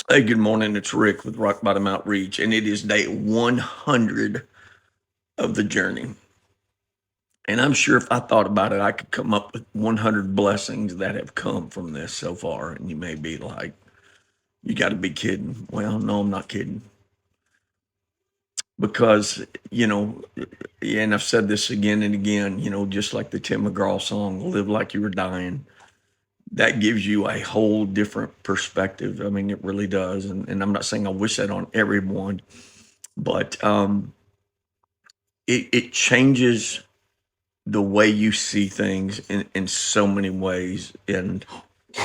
Hey, good morning. It's Rick with Rock Bottom Outreach, and it is day 100 of the journey. And I'm sure if I thought about it, I could come up with 100 blessings that have come from this so far. And you may be like, you got to be kidding. Well, no, I'm not kidding. Because, you know, and I've said this again and again, just like the Tim McGraw song, Live Like You Were Dying, that gives you a whole different perspective. I mean, it really does. And I'm not saying I wish that on everyone, but it changes the way you see things in so many ways. And,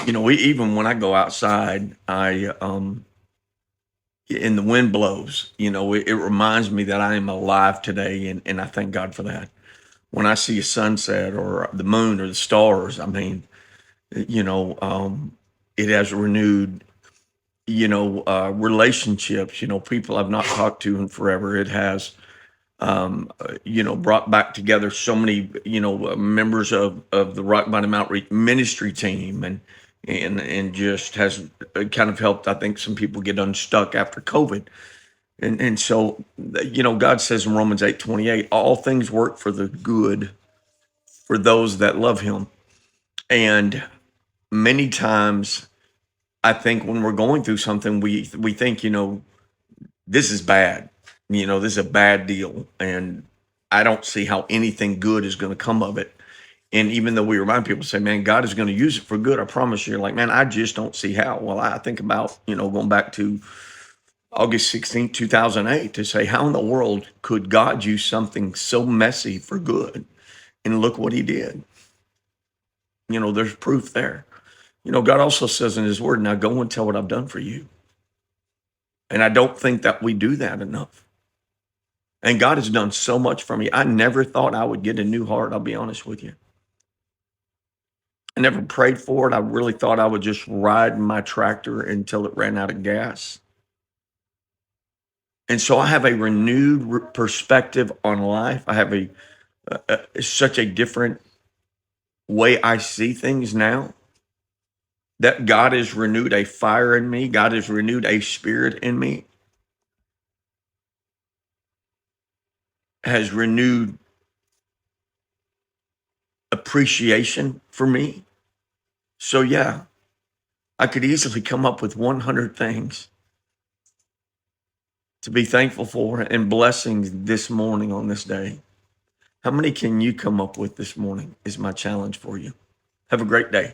even when I go outside, and the wind blows, it reminds me that I am alive today. And I thank God for that. When I see a sunset or the moon or the stars, I mean, you know, um, it has renewed, relationships, people I've not talked to in forever. It has brought back together so many, members of the Rock Bottom Outreach ministry team, and just has kind of helped, I think, some people get unstuck after COVID. And so, God says in Romans 8:28, all things work for the good for those that love Him. And many times, I think when we're going through something, we think, this is bad. This is a bad deal. And I don't see how anything good is going to come of it. And even though we remind people, say, man, God is going to use it for good, I promise you. You're like, man, I just don't see how. Well, I think about, going back to August 16th, 2008, to say, how in the world could God use something so messy for good? And look what He did. There's proof there. God also says in His word, now go and tell what I've done for you. And I don't think that we do that enough. And God has done so much for me. I never thought I would get a new heart, I'll be honest with you. I never prayed for it. I really thought I would just ride my tractor until it ran out of gas. And so I have a renewed perspective on life. I have such a different way I see things now, that God has renewed a fire in me. God has renewed a spirit in me, has renewed appreciation for me. So yeah, I could easily come up with 100 things to be thankful for and blessings this morning on this day. How many can you come up with this morning is my challenge for you. Have a great day.